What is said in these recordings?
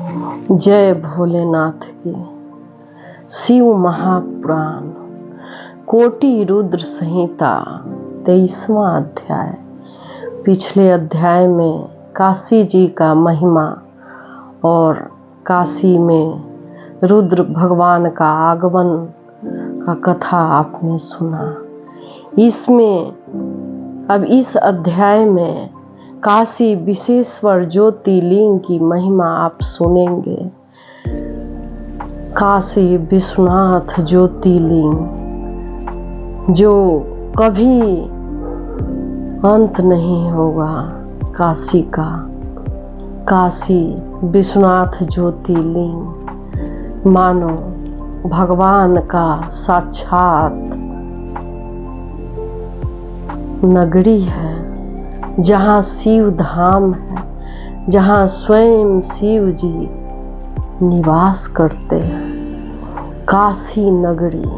जय भोलेनाथ की। शिव महापुराण कोटि रुद्र संहिता 23वां अध्याय। पिछले अध्याय में काशी जी का महिमा और काशी में रुद्र भगवान का आगमन का कथा आपने सुना। इसमें अब इस अध्याय में काशी विश्वेश्वर ज्योतिर्लिंग की महिमा आप सुनेंगे। काशी विश्वनाथ ज्योतिर्लिंग जो कभी अंत नहीं होगा, काशी का काशी विश्वनाथ ज्योतिर्लिंग मानो भगवान का साक्षात नगरी है, जहाँ शिव धाम है, जहाँ स्वयं शिव जी निवास करते हैं। काशी नगरी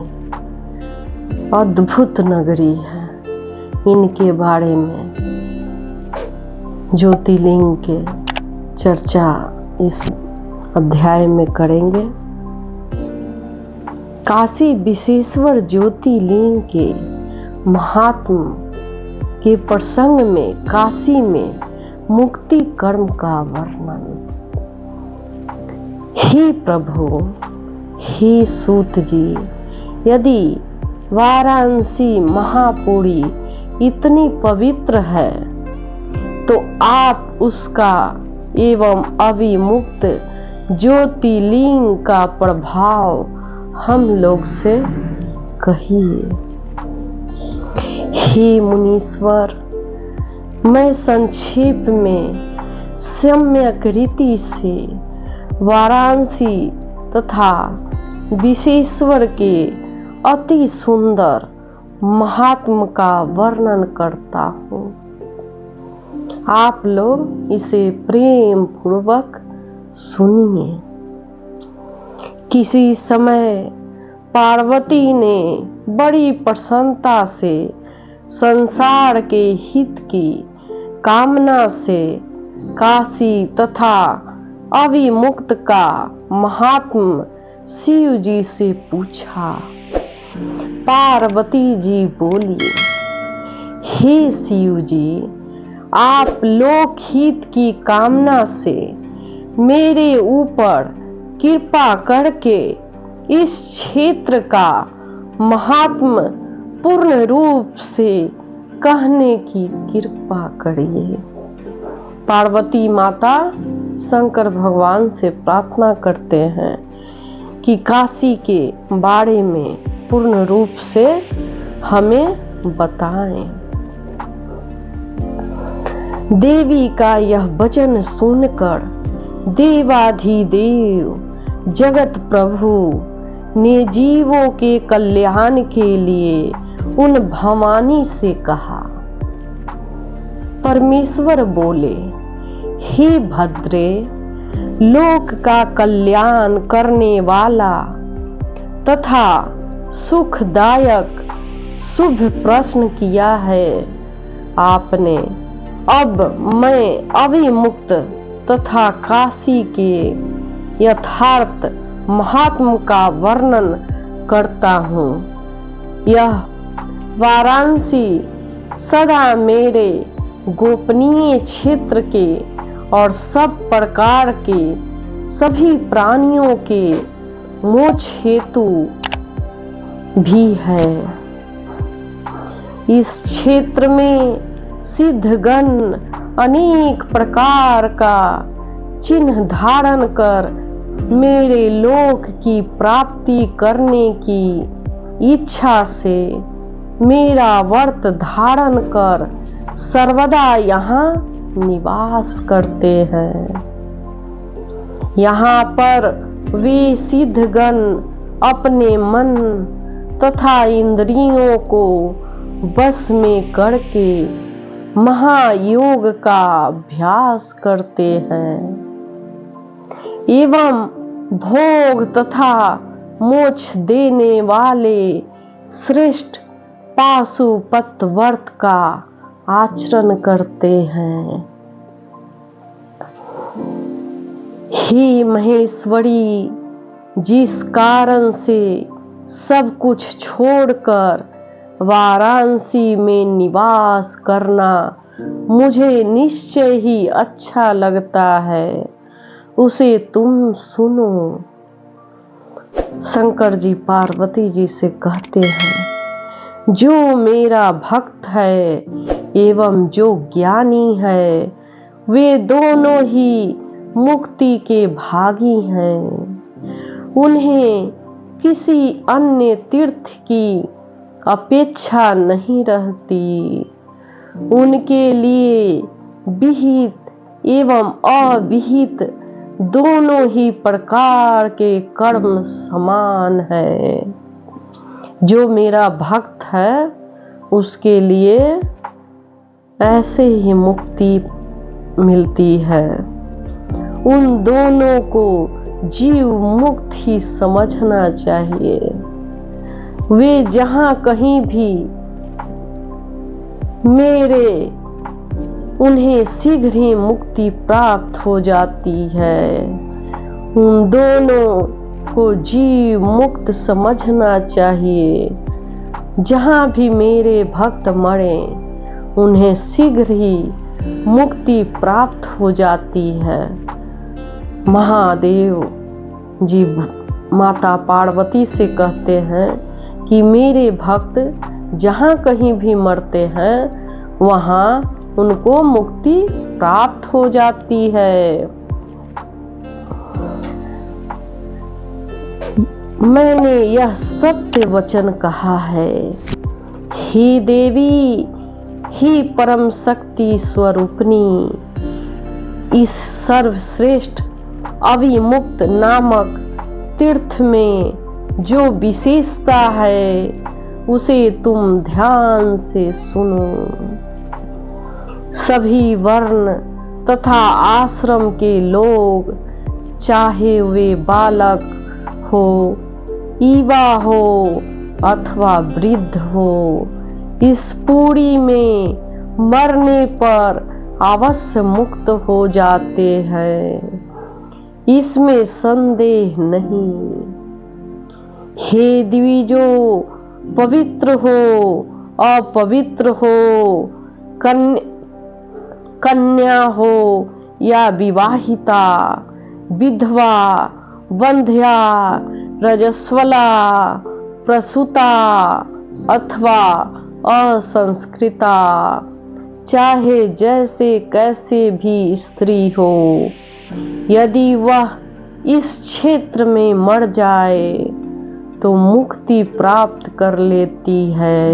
अद्भुत नगरी है। इनके बारे में ज्योतिर्लिंग के चर्चा इस अध्याय में करेंगे। काशी विश्वेश्वर ज्योतिर्लिंग के महात्म के प्रसंग में काशी में मुक्ति कर्म का वर्णन। हे प्रभु, हे सूत जी, यदि वाराणसी महापुरी इतनी पवित्र है तो आप उसका एवं अविमुक्त ज्योतिर्लिंग का प्रभाव हम लोग से कहिए। हे मुनीश्वर, मैं संक्षेप में सम्यक रीति से वाराणसी तथा विश्वेश्वर के अति सुंदर महात्म का वर्णन करता हूँ। आप लोग इसे प्रेम पूर्वक सुनिए। किसी समय पार्वती ने बड़ी प्रसन्नता से संसार के हित की कामना से काशी तथा अविमुक्त का महात्म शिव जी से पूछा। पार्वती जी बोली, हे शिव जी, आप लोकहित की कामना से मेरे ऊपर कृपा करके इस क्षेत्र का महात्म पूर्ण रूप से कहने की कृपा करिए। पार्वती माता शंकर भगवान से प्रार्थना करते हैं कि काशी के बारे में पूर्ण रूप से हमें बताएं। देवी का यह वचन सुनकर देवाधिदेव जगत प्रभु ने जीवों के कल्याण के लिए उन भवानी से कहा। परमेश्वर बोले, हे भद्रे, लोक का कल्याण करने वाला तथा सुखदायक शुभ प्रश्न किया है आपने। अब मैं अविमुक्त तथा काशी के यथार्थ महात्म का वर्णन करता हूँ। यह वाराणसी सदा मेरे गोपनीय क्षेत्र के और सब प्रकार के सभी प्राणियों के मोक्ष हेतु भी है। इस क्षेत्र में सिद्धगण अनेक प्रकार का चिन्ह धारण कर मेरे लोक की प्राप्ति करने की इच्छा से मेरा व्रत धारण कर सर्वदा यहाँ निवास करते हैं। यहाँ पर वे सिद्धगण अपने मन तथा इंद्रियों को बस में करके महायोग का अभ्यास करते हैं एवं भोग तथा मोक्ष देने वाले श्रेष्ठ पाशुपत व्रत का आचरण करते हैं। हे महेश्वरी, जिस कारण से सब कुछ छोड़कर वाराणसी में निवास करना मुझे निश्चय ही अच्छा लगता है, उसे तुम सुनो। शंकर जी पार्वती जी से कहते हैं, जो मेरा भक्त है एवं जो ज्ञानी है, वे दोनों ही मुक्ति के भागी हैं। उन्हें किसी अन्य तीर्थ की अपेक्षा नहीं रहती। उनके लिए विहित एवं अविहित दोनों ही प्रकार के कर्म समान है। जो मेरा भक्त है उसके लिए ऐसे ही मुक्ति मिलती है। उन दोनों को जीव मुक्त ही समझना चाहिए। वे जहां कहीं भी उन्हें शीघ्र ही मुक्ति प्राप्त हो जाती है। उन दोनों को जीव मुक्त समझना चाहिए। जहां भी मेरे भक्त मरे उन्हें शीघ्र ही मुक्ति प्राप्त हो जाती है। महादेव जी माता पार्वती से कहते हैं कि मेरे भक्त जहाँ कहीं भी मरते हैं वहाँ उनको मुक्ति प्राप्त हो जाती है। मैंने यह सत्य वचन कहा है। हे देवी, हे परम शक्ति स्वरूपनी, इस सर्वश्रेष्ठ अविमुक्त नामक तीर्थ में जो विशेषता है उसे तुम ध्यान से सुनो। सभी वर्ण तथा आश्रम के लोग, चाहे वे बालक हो, युवा हो अथवा वृद्ध हो, इस पूरी में मरने पर अवश्य मुक्त हो जाते हैं, इसमें संदेह नहीं। हे द्विजो, पवित्र हो अपवित्र हो, कन्या हो या विवाहिता, विधवा, बंध्या, रजस्वला, प्रसूता अथवा असंस्कृता, चाहे जैसे कैसे भी स्त्री हो, यदि वह इस क्षेत्र में मर जाए तो मुक्ति प्राप्त कर लेती है,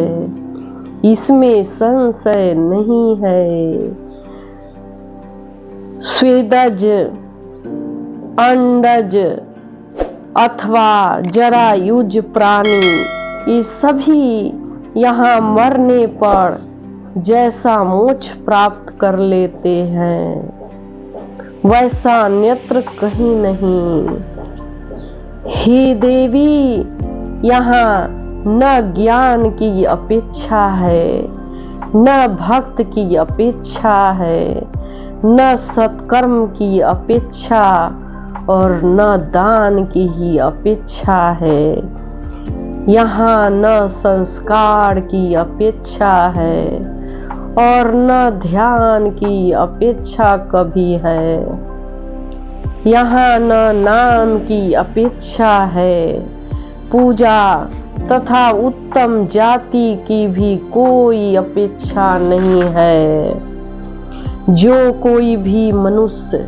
इसमें संशय नहीं है। स्वेदज, अंडज अथवा जरायुज प्राणी, ये सभी यहाँ मरने पर जैसा मोक्ष प्राप्त कर लेते हैं वैसा अन्यत्र कहीं नहीं। हे देवी, यहाँ न ज्ञान की अपेक्षा है, न भक्त की अपेक्षा है, न सत्कर्म की अपेक्षा और न दान की ही अपेक्षा है। यहाँ न संस्कार की अपेक्षा है और न ध्यान की अपेक्षा कभी है। यहाँ न नाम की अपेक्षा है, पूजा तथा उत्तम जाति की भी कोई अपेक्षा नहीं है। जो कोई भी मनुष्य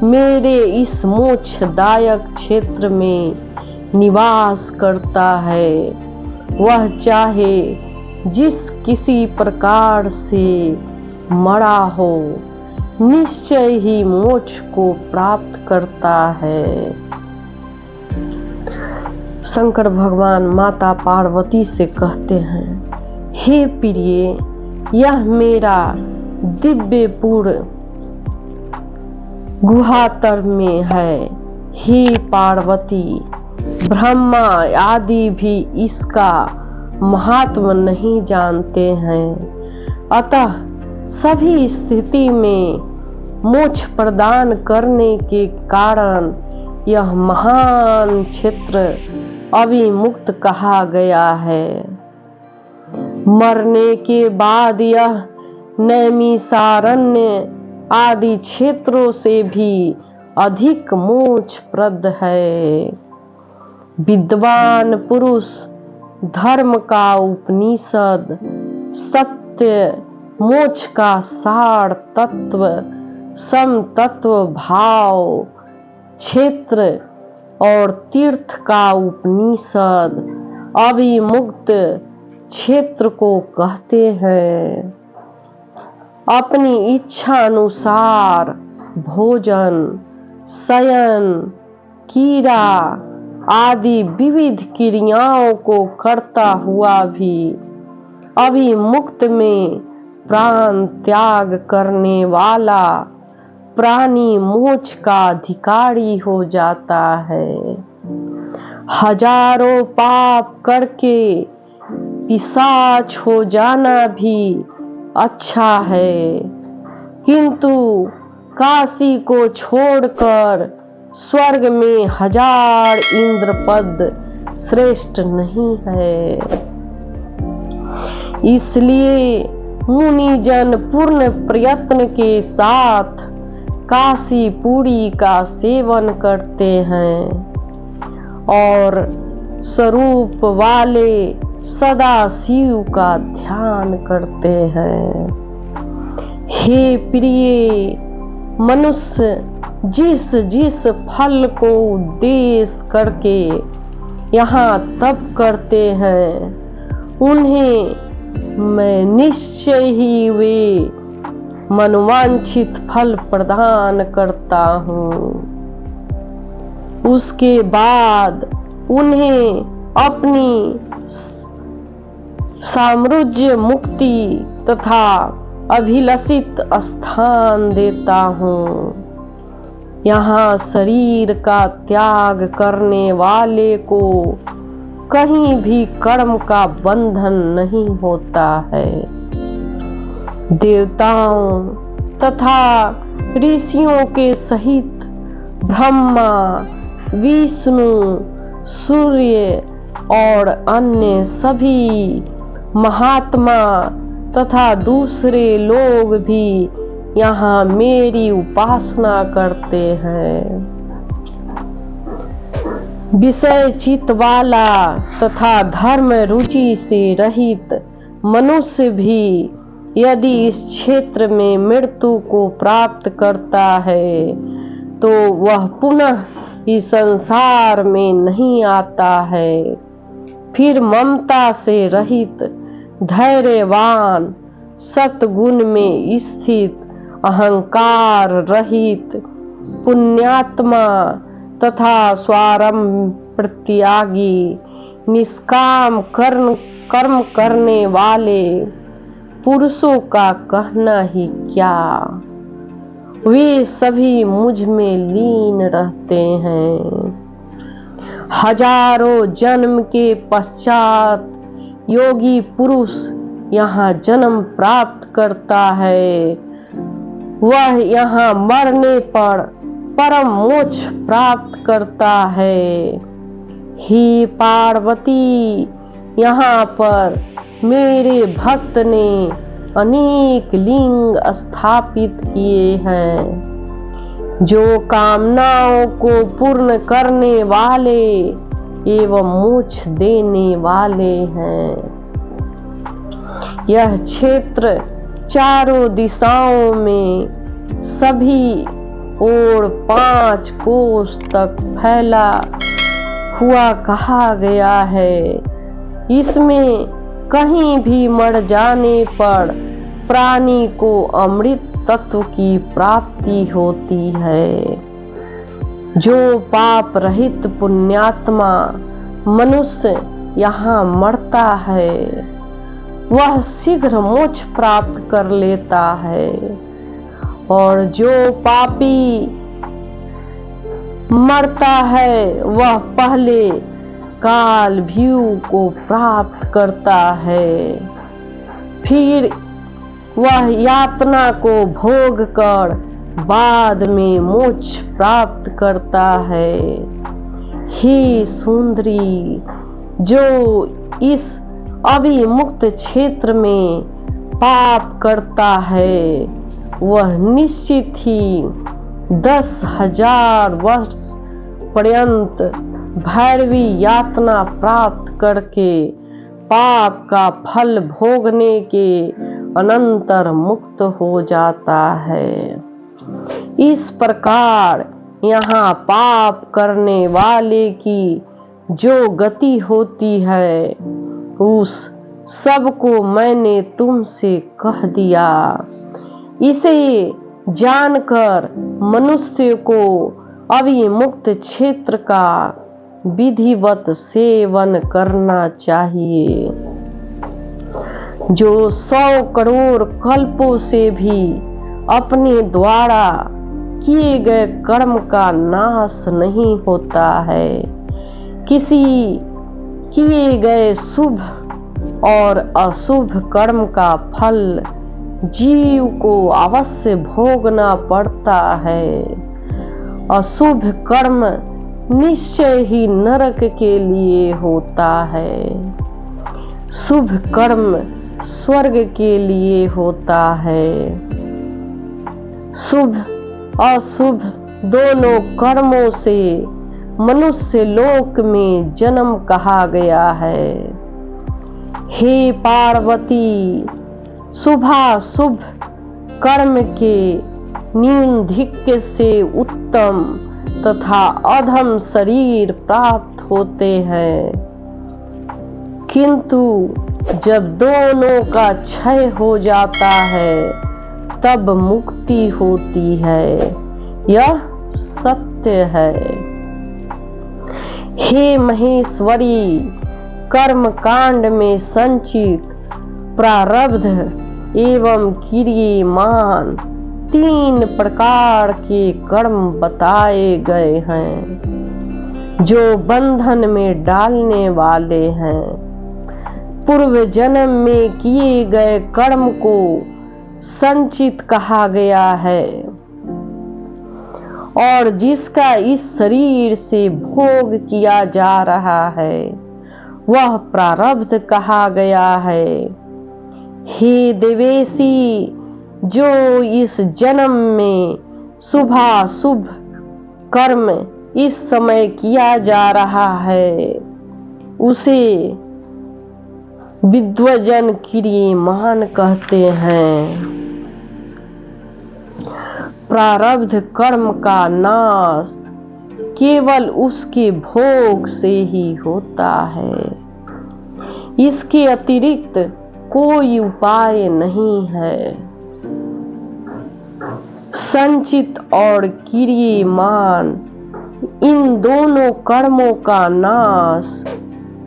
मेरे इस मोक्षदायक क्षेत्र में निवास करता है, वह चाहे जिस किसी प्रकार से मरा हो, निश्चय ही मोक्ष को प्राप्त करता है। शंकर भगवान माता पार्वती से कहते हैं, हे प्रिय, यह मेरा दिव्यपुर गुहातर में है। हे पार्वती, ब्रह्मा आदि भी इसका महात्म नहीं जानते हैं, अतः सभी स्थिति में मोक्ष प्रदान करने के कारण यह महान क्षेत्र अविमुक्त कहा गया है। मरने के बाद यह नैमिषारण्य आदि क्षेत्रों से भी अधिक मोक्षप्रद है। विद्वान पुरुष धर्म का उपनिषद, सत्य, मोक्ष का सार तत्व, सम तत्व भाव, क्षेत्र और तीर्थ का उपनिषद अविमुक्त क्षेत्र को कहते हैं। अपनी इच्छा अनुसार भोजन, शयन, क्रीड़ा आदि विविध क्रियाओं को करता हुआ भी अविमुक्त में प्राण त्याग करने वाला प्राणी मोक्ष का अधिकारी हो जाता है। हजारों पाप करके पिशाच हो जाना भी अच्छा है, किंतु काशी को छोड़कर स्वर्ग में 1000 इंद्रपद श्रेष्ठ नहीं है। इसलिए मुनिजन पूर्ण प्रयत्न के साथ काशी पूरी का सेवन करते हैं और स्वरूप वाले सदा शिव का ध्यान करते हैं। हे प्रिय मनुष्य, जिस जिस फल को उद्देश्य करके यहाँ तप करते हैं, उन्हें मैं निश्चय ही वे मनोवांछित फल प्रदान करता हूँ। उसके बाद उन्हें अपनी साम्राज्य मुक्ति तथा अभिलषित स्थान देता हूँ। यहाँ शरीर का त्याग करने वाले को कहीं भी कर्म का बंधन नहीं होता है। देवताओं तथा ऋषियों के सहित ब्रह्मा, विष्णु, सूर्य और अन्य सभी महात्मा तथा दूसरे लोग भी यहाँ मेरी उपासना करते हैं। विषय चित्त वाला तथा धर्म रुचि से रहित मनुष्य भी यदि इस क्षेत्र में मृत्यु को प्राप्त करता है, तो वह पुनः इस संसार में नहीं आता है। फिर ममता से रहित, धैर्यवान, सतगुण में स्थित, अहंकार रहित, पुण्यात्मा तथा स्वारंभ प्रत्यागी, निष्काम कर्म करने वाले पुरुषों का कहना ही क्या, वे सभी मुझ में लीन रहते हैं। हजारों जन्म के पश्चात योगी पुरुष यहाँ जन्म प्राप्त करता है। वह यहाँ मरने पर परम मोक्ष प्राप्त करता है। हे पार्वती, यहाँ पर मेरे भक्त ने अनेक लिंग स्थापित किए हैं, जो कामनाओं को पूर्ण करने वाले एवं मोक्ष देने वाले हैं। यह क्षेत्र चारों दिशाओं में सभी और 5 कोस तक फैला हुआ कहा गया है। इसमें कहीं भी मर जाने पर प्राणी को अमृत तत्व की प्राप्ति होती है। जो पाप रहित पुण्यात्मा मनुष्य यहाँ मरता है, वह शीघ्र मोक्ष प्राप्त कर लेता है, और जो पापी मरता है वह पहले काल भ्यू को प्राप्त करता है। फिर वह यातना को भोग कर बाद में मोक्ष प्राप्त करता है। हे सुंदरी, जो इस अभिमुक्त क्षेत्र में पाप करता है वह निश्चित ही 10,000 वर्ष पर्यंत भैरवी यातना प्राप्त करके पाप का फल भोगने के अनंतर मुक्त हो जाता है। इस प्रकार यहाँ पाप करने वाले की जो गति होती है उस सब को मैंने तुमसे कह दिया। इसे जानकर मनुष्य को अभिमुक्त क्षेत्र का विधिवत सेवन करना चाहिए, जो 100 करोड़ कल्पों से भी अपने द्वारा किए गए कर्म का नाश नहीं होता है। किसी किए गए शुभ और अशुभ कर्म का फल जीव को अवश्य भोगना पड़ता है। अशुभ कर्म निश्चय ही नरक के लिए होता है, शुभ कर्म स्वर्ग के लिए होता है। शुभ अशुभ दोनों कर्मों से मनुष्य लोक में जन्म कहा गया है। हे पार्वती, शुभाशुभ कर्म के न्यूनधिक्य से उत्तम तथा अधम शरीर प्राप्त होते हैं, किंतु जब दोनों का क्षय हो जाता है तब मुक्ति होती है। यह सत्य है। हे महेश्वरी, कर्म कांड में संचित प्रारब्ध एवं क्रियमान 3 प्रकार के कर्म बताए गए हैं जो बंधन में डालने वाले हैं। पूर्व जन्म में किए गए कर्म को संचित कहा गया है और जिसका इस शरीर से भोग किया जा रहा है वह प्रारब्ध कहा गया है। हे देवेशी, जो इस जन्म में शुभाशुभ कर्म इस समय किया जा रहा है उसे विद्वजन क्रियमान कहते हैं। प्रारब्ध कर्म का नाश केवल उसके भोग से ही होता है, इसके अतिरिक्त कोई उपाय नहीं है। संचित और क्रियमान इन दोनों कर्मों का नाश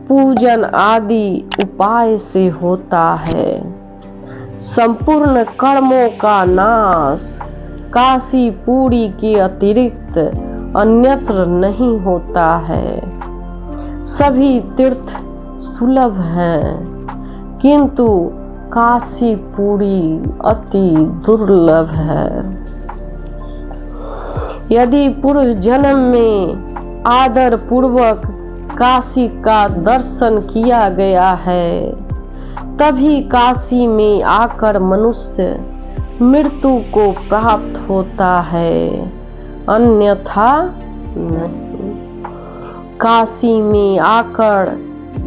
पूजन आदि उपाय से होता है। संपूर्ण कर्मों का नाश काशी पूरी के अतिरिक्त अन्यत्र नहीं होता है। सभी तीर्थ सुलभ हैं, किंतु काशी पूरी अति दुर्लभ है। यदि पूर्व जन्म में आदर पूर्वक काशी का दर्शन किया गया है तभी काशी में आकर मनुष्य मृत्यु को प्राप्त होता है, अन्यथा नहीं। काशी में आकर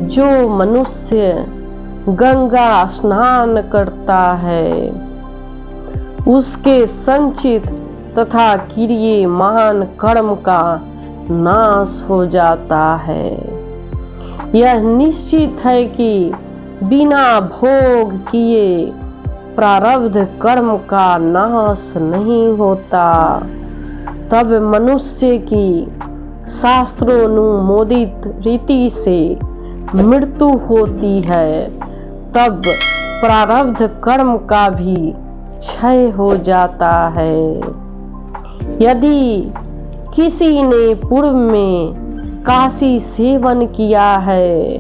जो मनुष्य गंगा स्नान करता है उसके संचित तथा क्रियमान कर्म का नाश हो जाता है। यह निश्चित है कि बिना भोग किए प्रारब्ध कर्म का नाश नहीं होता। तब मनुष्य की शास्त्रोनुमोदित रीति से मृत्यु होती है, तब प्रारब्ध कर्म का भी क्षय हो जाता है। यदि किसी ने पूर्व में काशी सेवन किया है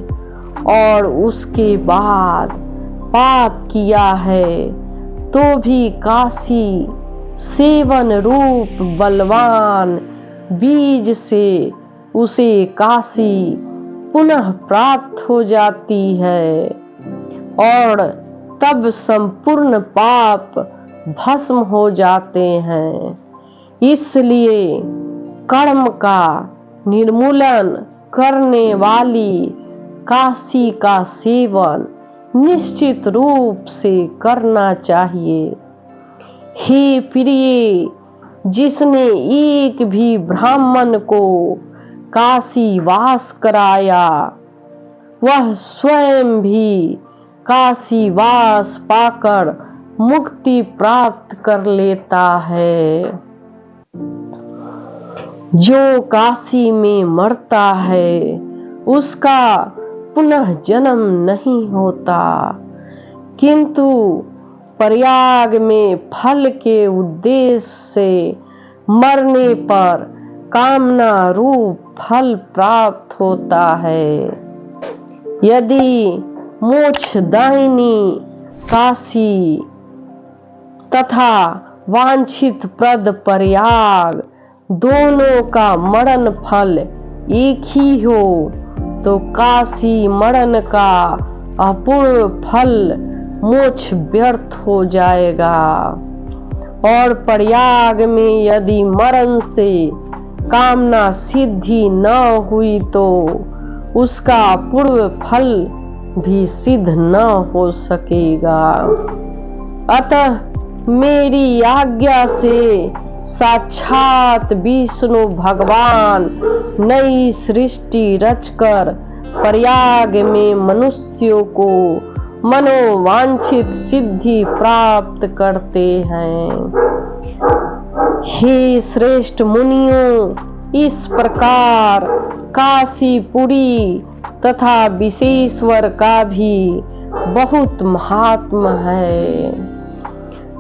और उसके बाद पाप किया है तो भी काशी सेवन रूप बलवान बीज से उसे काशी पुनः प्राप्त हो जाती है और तब संपूर्ण पाप भस्म हो जाते हैं। इसलिए कर्म का निर्मूलन करने वाली काशी का सेवन निश्चित रूप से करना चाहिए। हे प्रिय, जिसने एक भी ब्राह्मण को काशी वास कराया वह स्वयं भी काशी वास पाकर मुक्ति प्राप्त कर लेता है। जो काशी में मरता है उसका पुनः जन्म नहीं होता, किंतु प्रयाग में फल के उद्देश्य से मरने पर कामना रूप फल प्राप्त होता है। यदि मोक्षदायिनी काशी तथा वांछित प्रद प्रयाग दोनों का मरण फल एक ही हो तो काशी मरण का अपूर्व फल मोक्ष व्यर्थ हो जाएगा और प्रयाग में यदि मरण से कामना सिद्धि न हुई तो उसका पूर्व फल भी सिद्ध न हो सकेगा। अतः मेरी आज्ञा से साक्षात विष्णु भगवान नई सृष्टि रचकर प्रयाग में मनुष्यों को मनोवांछित सिद्धि प्राप्त करते हैं। हे श्रेष्ठ मुनियों, इस प्रकार काशीपुरी तथा विशेश्वर का भी बहुत महात्मा है।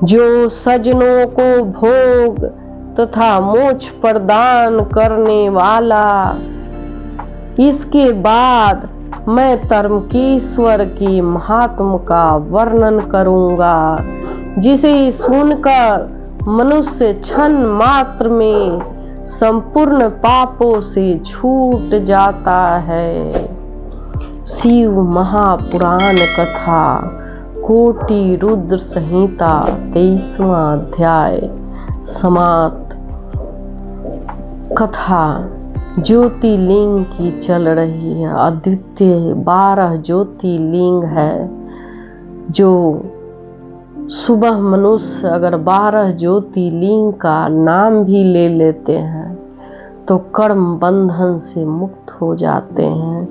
जो सज्जनों को भोग तथा मोक्ष प्रदान करने वाला। इसके बाद मैं तरमकेश्वर के महात्म का वर्णन करूंगा, जिसे सुनकर मनुष्य क्षण मात्र में संपूर्ण पापों से छूट जाता है। शिव महापुराण कथा कोटि रुद्र संहिता 23वां अध्याय समाप्त। कथा ज्योतिर्लिंग की चल रही है। अद्वितीय 12 ज्योतिर्लिंग है जो सुबह मनुष्य अगर 12 ज्योतिर्लिंग का नाम भी ले लेते हैं तो कर्म बंधन से मुक्त हो जाते हैं।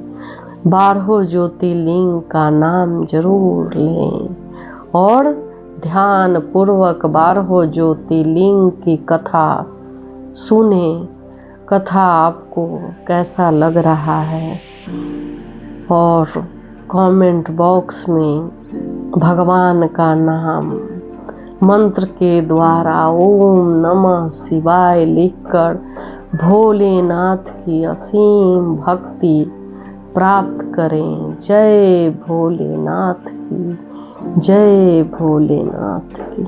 12 ज्योतिर्लिंग का नाम जरूर लें और ध्यान पूर्वक 12 ज्योतिर्लिंग की कथा सुने। कथा आपको कैसा लग रहा है और कमेंट बॉक्स में भगवान का नाम मंत्र के द्वारा ओम नमः शिवाय लिखकर भोलेनाथ की असीम भक्ति प्राप्त करें। जय भोलेनाथ की, जय भोलेनाथ की।